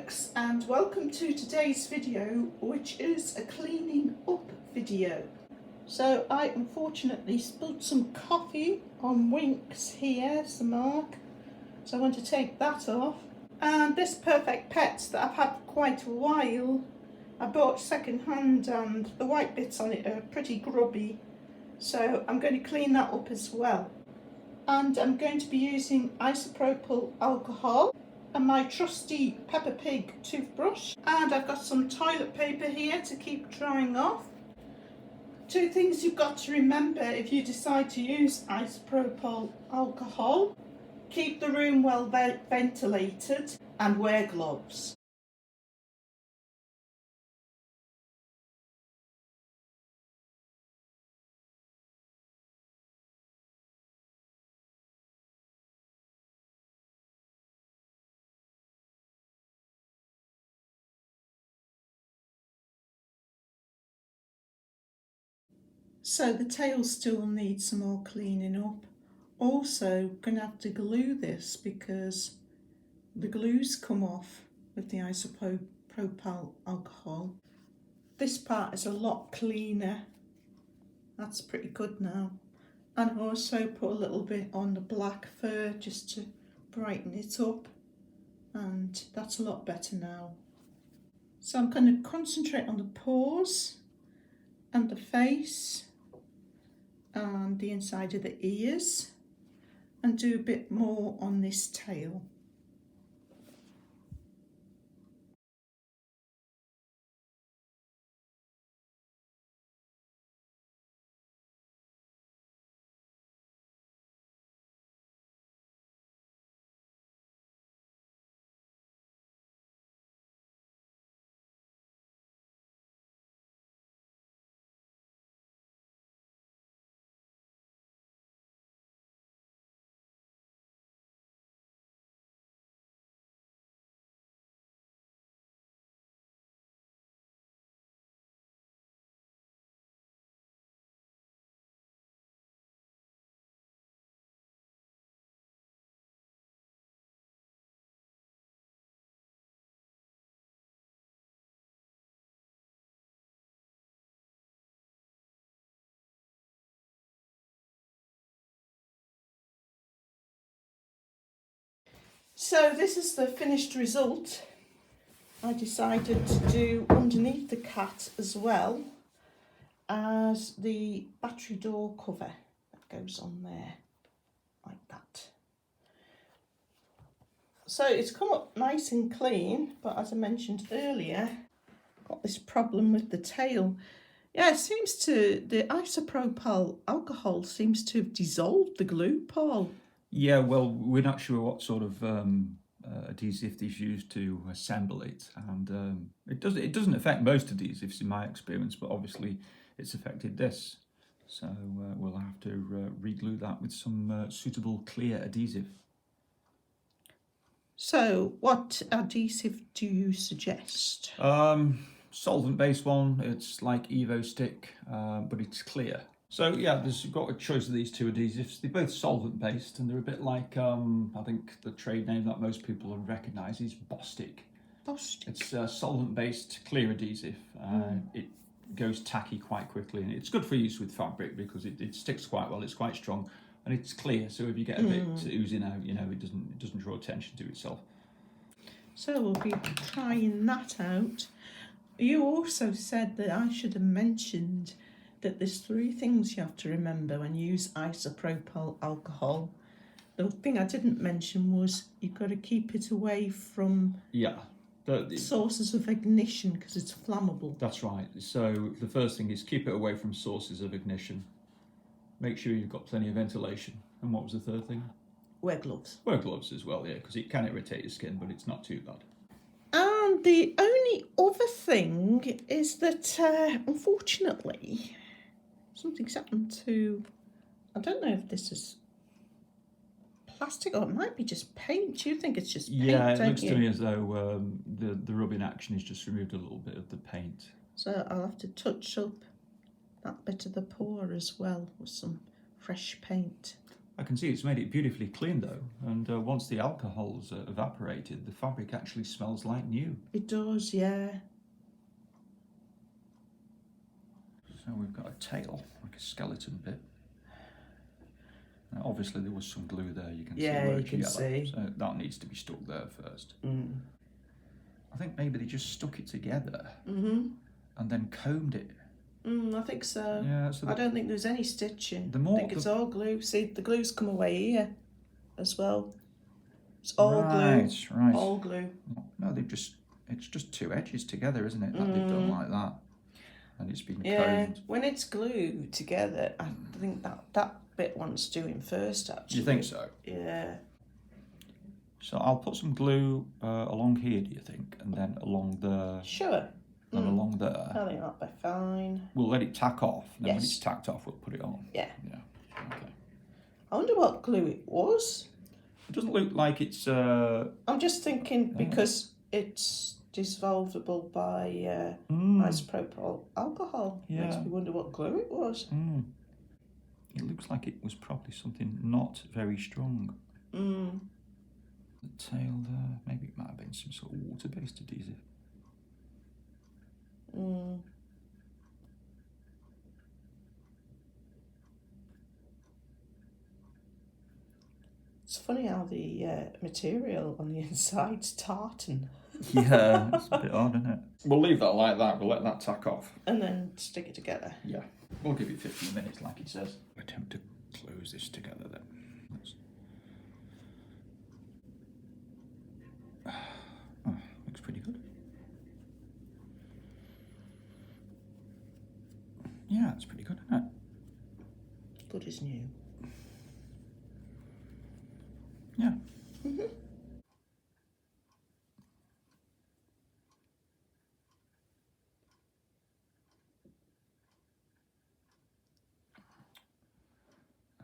folks, and welcome to today's video, which is a cleaning up video. So I unfortunately spilled some coffee on Wink's here, some mark, so I want to take that off. And this Perfect Petzzz that I've had for quite a while, I bought second hand and the white bits on it are pretty grubby, so I'm going to clean that up as well. And I'm going to be using isopropyl alcohol and my trusty Peppa Pig toothbrush, and I've got some toilet paper here to keep drying off. Two things you've got to remember if you decide to use isopropyl alcohol: keep the room well ventilated and wear gloves. So the tail still needs some more cleaning up. Also going to have to glue this because the glue's come off with the isopropyl alcohol. This part is a lot cleaner. That's pretty good now. And also put a little bit on the black fur just to brighten it up, and that's a lot better now. So I'm going to concentrate on the paws and the face and the inside of the ears, and do a bit more on this tail. So this is the finished result. I decided to do underneath the cat as well as the battery door cover that goes on there, like that. So it's come up nice and clean, but as I mentioned earlier, got this problem with the tail. Yeah, it seems to, the isopropyl alcohol seems to have dissolved the glue, Paul. Yeah, well, we're not sure what sort of adhesive is used to assemble it, and it doesn't affect most adhesives in my experience, but obviously it's affected this. So we'll have to re-glue that with some suitable clear adhesive. So what adhesive do you suggest? Solvent-based one. It's like Evo Stick, but it's clear. So yeah, you've got a choice of these two adhesives. They're both solvent-based, and they're a bit like, I think the trade name that most people would recognise is Bostik. Bostik. It's a solvent-based clear adhesive. It goes tacky quite quickly, and it's good for use with fabric because it sticks quite well. It's quite strong, and it's clear. So if you get a bit oozing out, you know, it doesn't draw attention to itself. So we'll be trying that out. You also said that I should have mentioned that there's three things you have to remember when you use isopropyl alcohol. The thing I didn't mention was you've got to keep it away from sources of ignition because it's flammable. That's right. So the first thing is keep it away from sources of ignition. Make sure you've got plenty of ventilation. And what was the third thing? Wear gloves. Wear gloves as well, yeah, because it can irritate your skin, but it's not too bad. And the only other thing is that, unfortunately, something's happened to, I don't know if this is plastic or it might be just paint. You think it's just paint, yeah, it don't looks you? to me as though the rubbing action has just removed a little bit of the paint. So I'll have to touch up that bit of the paw as well with some fresh paint. I can see it's made it beautifully clean though, and once the alcohol's evaporated, the fabric actually smells like new. It does, yeah. So we've got a tail, like a skeleton bit. Now obviously there was some glue there, you can see where it's yellow. See. So that needs to be stuck there first. Mm. I think maybe they just stuck it together Mm-hmm. and then combed it. I think so. Yeah, so I don't think there's any stitching. The I think it's all glue. See, the glue's come away here as well. It's all glue. Right. All glue. No, it's just two edges together, isn't it? That they've done like that. And it's been combed. When it's glued together, I think that bit wants doing first, actually. You think so? Yeah. So I'll put some glue along here, do you think? And then along the... Sure. And along there. I think that'll be fine. We'll let it tack off. And then when Yes. it's tacked off, we'll put it on. Yeah. Yeah. Okay. I wonder what glue it was. It doesn't look like it's... I'm just thinking because it's dissolvable by isopropyl alcohol. Yeah. Makes me wonder what glue it was. It looks like it was probably something not very strong. The tail there, maybe it might have been some sort of water-based adhesive. It's funny how the material on the inside's tartan. Yeah, it's a bit odd, isn't it? We'll leave that like that. We'll let that tack off. And then stick it together. Yeah. We'll give it 15 minutes, like it says. Attempt to close this together then. Oh, looks pretty good. Yeah, it's pretty good, isn't it? Good as new. Yeah.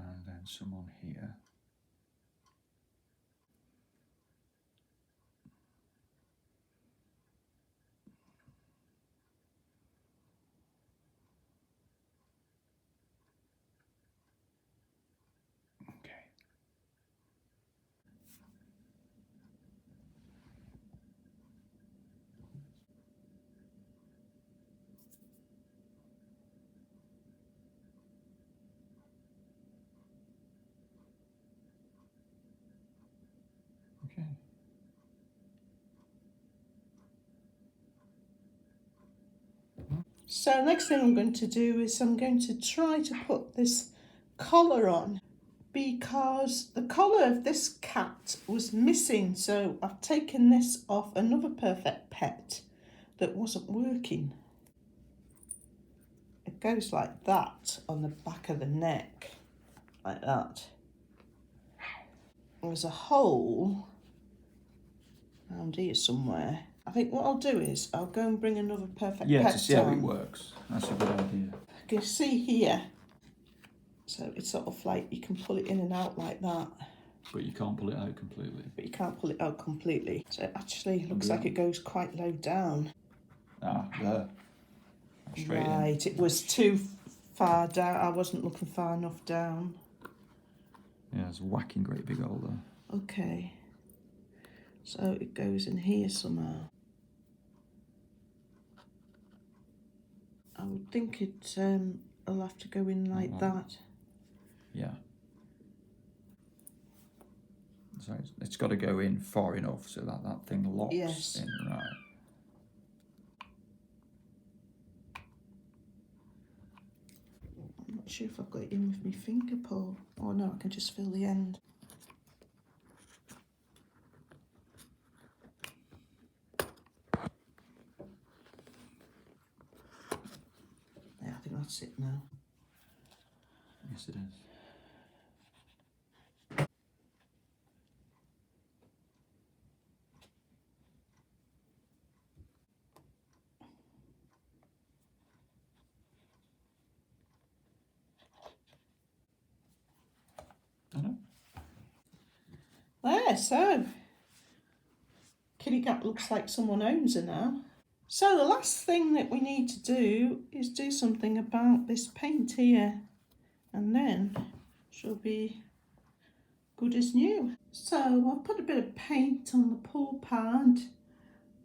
And then some on here. Okay. Okay. So next thing I'm going to do is I'm going to try to put this collar on because the collar of this cat was missing. So I've taken this off another Perfect Pet that wasn't working. It goes like that on the back of the neck, like that. There's a hole around here somewhere. I think what I'll do is I'll go and bring another Perfect Pet to see how it down. works. That's a good idea. You can see here, so it's sort of like you can pull it in and out like that. But you can't pull it out completely. But you can't pull it out completely. So it actually looks like it goes quite low down. Ah, there. Straight in. Right, it was too far down. I wasn't looking far enough down. Yeah, it's a whacking great big hole there. Okay. So it goes in here somehow. I would think it'll have to go in like that. Yeah. So it's got to go in far enough so that that thing locks in, right. I'm not sure if I've got it in with my finger, Paul. Oh no, I can just feel the end. Yeah, I think that's it now. Yes, it is. There, so Kitty Cat looks like someone owns her now. So the last thing that we need to do is do something about this paint here, and then she'll be good as new. So I've put a bit of paint on the paw pad.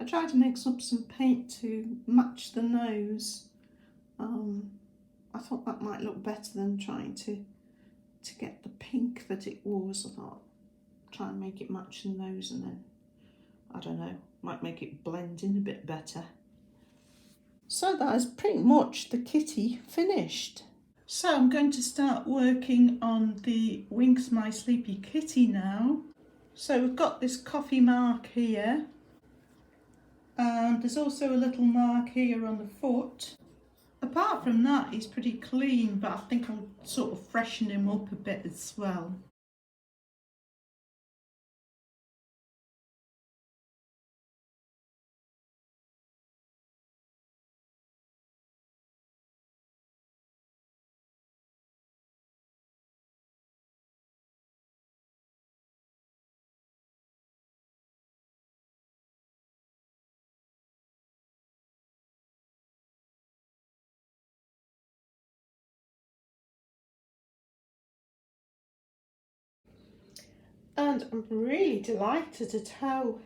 I tried to mix up some paint to match the nose. I thought that might look better than trying to get the pink that it was. I thought try and make it match the nose, and then I don't know, might make it blend in a bit better. So that is pretty much the kitty finished. So I'm going to start working on the Winks My Sleepy Kitty now. So we've got this coffee mark here, and there's also a little mark here on the foot. Apart from that, he's pretty clean, but I think I'll sort of freshen him up a bit as well. And I'm really delighted at how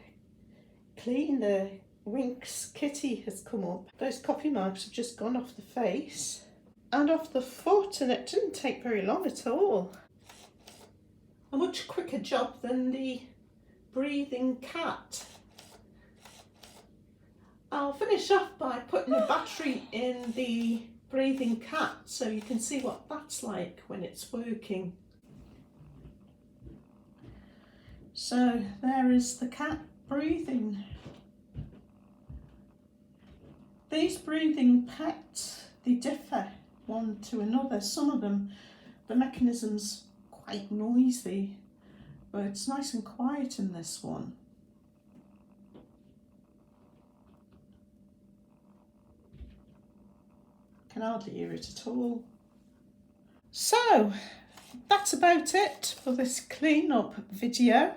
clean the Winks kitty has come up. Those coffee marks have just gone off the face and off the foot, and it didn't take very long at all. A much quicker job than the breathing cat. I'll finish off by putting a battery in the breathing cat so you can see what that's like when it's working. So there is the cat breathing. These breathing pets, they differ one to another. Some of them, the mechanism's quite noisy, but it's nice and quiet in this one. Can hardly hear it at all. So that's about it for this clean-up video.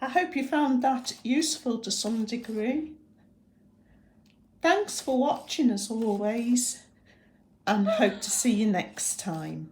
I hope you found that useful to some degree. Thanks for watching as always, and hope to see you next time.